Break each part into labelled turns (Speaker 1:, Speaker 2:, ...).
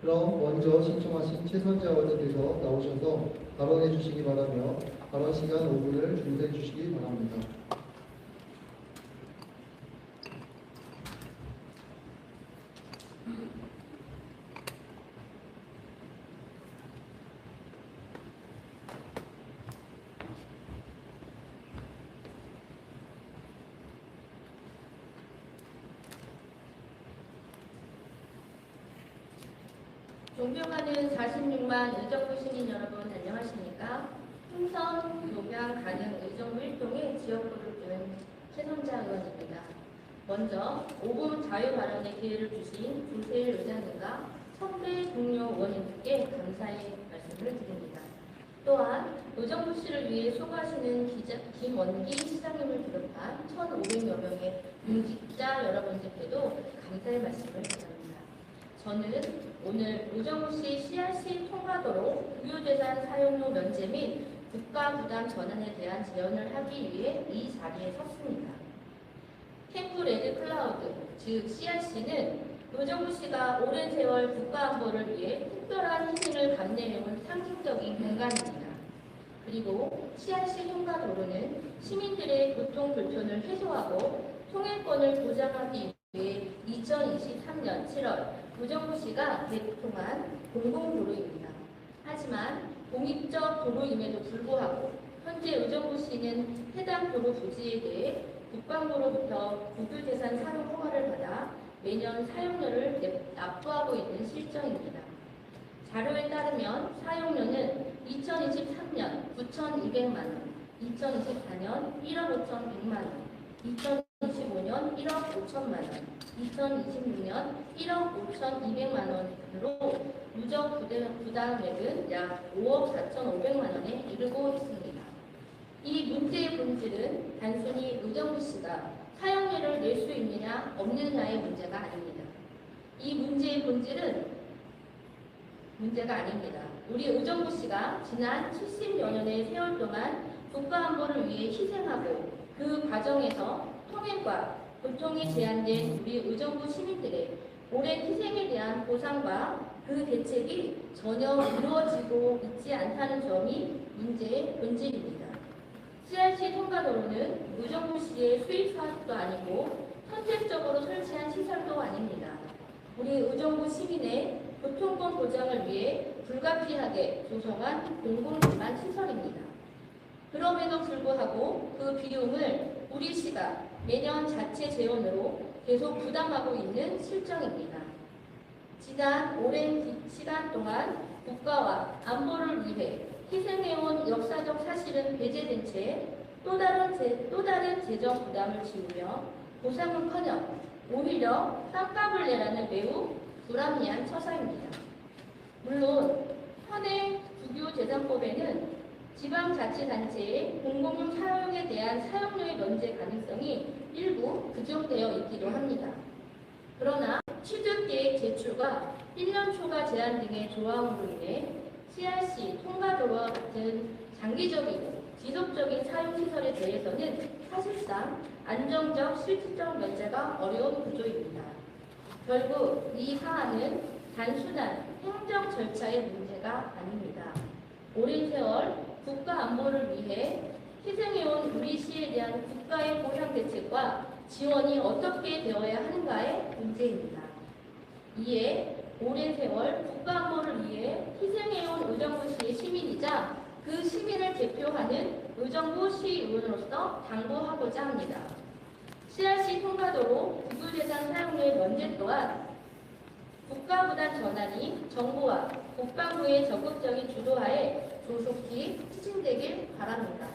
Speaker 1: 그럼 먼저 신청하신 최선재 의원님께서 나오셔서 발언해 주시기 바라며 발언 시간 5분을 준비해 주시기 바랍니다.
Speaker 2: 존경하는 46만 의정부 시민 여러분 안녕하십니까? 흥선, 녹양, 가능 의정부 1동의 지역구를 둔 최선자 의원입니다. 먼저 5분 자유 발언의 기회를 주신 조세일 의장님과 선배 동료 의원님께 감사의 말씀을 드립니다. 또한 의정부시를 위해 수고하시는 김원기 시장님을 비롯한 1,500여 명의 공직자 여러분들께도 감사의 말씀을 드립니다. 저는 오늘 의정부시 CRC 통과도로 국유재산 사용료 면제 및 국가 부담 전환에 대한 제언을 하기 위해 이 자리에 섰습니다. 캠프 레드 클라우드, 즉 CRC는 의정부시가 오랜 세월 국가 안보를 위해 특별한 희생을 감내해온 상징적인 공간입니다. 그리고 CRC 통과도로는 시민들의 교통 불편을 해소하고 통행권을 보장하기 위해 2023년 7월 의정부시가 개통한 공공도로입니다. 하지만 공익적 도로임에도 불구하고 현재 의정부시는 해당 도로 부지에 대해 국방부로부터 국유재산 사용 허가를 받아 매년 사용료를 납부하고 있는 실정입니다. 자료에 따르면 사용료는 2023년 9,200만 원, 2024년 1억 5,100만 원, 2025년 1억 5천만 원, 2026년 1억 5,200만 원으로 누적 부담액은 약 5억 4,500만 원에 이르고 있습니다. 이 문제의 본질은 단순히 의정부시가 사용료를 낼 수 있느냐 없느냐의 문제가 아닙니다. 이 문제의 본질은 문제가 아닙니다. 우리 의정부시가 지난 70여 년의 세월 동안 국가안보를 위해 희생하고 그 과정에서 통행과 교통이 제한된 우리 의정부 시민들의 오랜 희생에 대한 보상과 그 대책이 전혀 이루어지고 있지 않다는 점이 문제의 본질입니다. CRC 통과도로는 의정부시의 수입 사업도 아니고 선택적으로 설치한 시설도 아닙니다. 우리 의정부 시민의 교통권 보장을 위해 불가피하게 조성한 공공기반 시설입니다. 그럼에도 불구하고 그 비용을 우리 시가 매년 자체 재원으로 계속 부담하고 있는 실정입니다. 지난 오랜 시간 동안 국가와 안보를 위해 희생해온 역사적 사실은 배제된 채 또 다른 재정 부담을 지우며 보상은커녕 오히려 쌍값을 내라는 매우 불합리한 처사입니다. 물론 현행 국유재산법에는 지방자치단체의 공공용 사용에 대한 사용료의 면제 가능성이 일부 규정되어 있기도 합니다. 그러나 취득계획 제출과 1년 초과 제한 등의 조항으로 인해 CRC 통과도로와 같은 장기적이고 지속적인 사용시설에 대해서는 사실상 안정적 실질적 면제가 어려운 구조입니다. 결국 이 사안은 단순한 행정 절차의 문제가 아닙니다. 오랜 세월 국가 안보를 위해 희생해온 우리 시에 대한 국가의 보상 대책과 지원이 어떻게 되어야 하는가의 문제입니다. 이에 오랜 세월 국가 안보를 위해 희생해온 의정부시의 시민이자 그 시민을 대표하는 의정부 시의원으로서 당부하고자 합니다. CRC 통과도로 국유재산 사용료의 면제 또한 국가부담 전환이 정부와 국방부의 적극적인 주도하에 조속히 추진되길 바랍니다.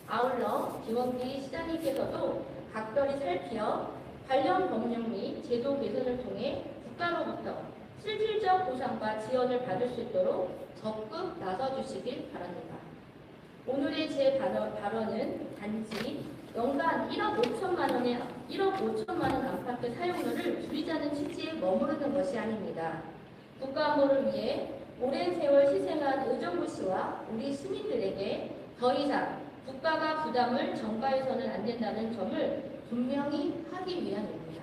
Speaker 2: 아울러 김원기 시장님께서도 각별히 살피어 관련 법령 및 제도 개선을 통해 국가로부터 실질적 보상과 지원을 받을 수 있도록 적극 나서주시길 바랍니다. 오늘의 제 발언은 단지 연간 1억 5천만 원 안팎의 사용료를 줄이자는 취지에 머무르는 것이 아닙니다. 국가안보를 위해 오랜 세월 희생한 의정부시와 우리 시민들에게 더 이상 국가가 부담을 전가해서는 안 된다는 점을 분명히 하기 위함입니다.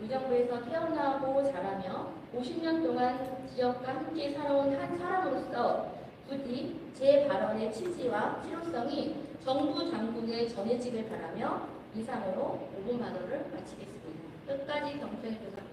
Speaker 2: 의정부에서 태어나고 자라며 50년 동안 지역과 함께 살아온 한 사람으로서 부디 제 발언의 취지와 실효성이 정부 당국에 전해지길 바라며 이상으로 5분 발언을 마치겠습니다. 끝까지 경청해 주셔서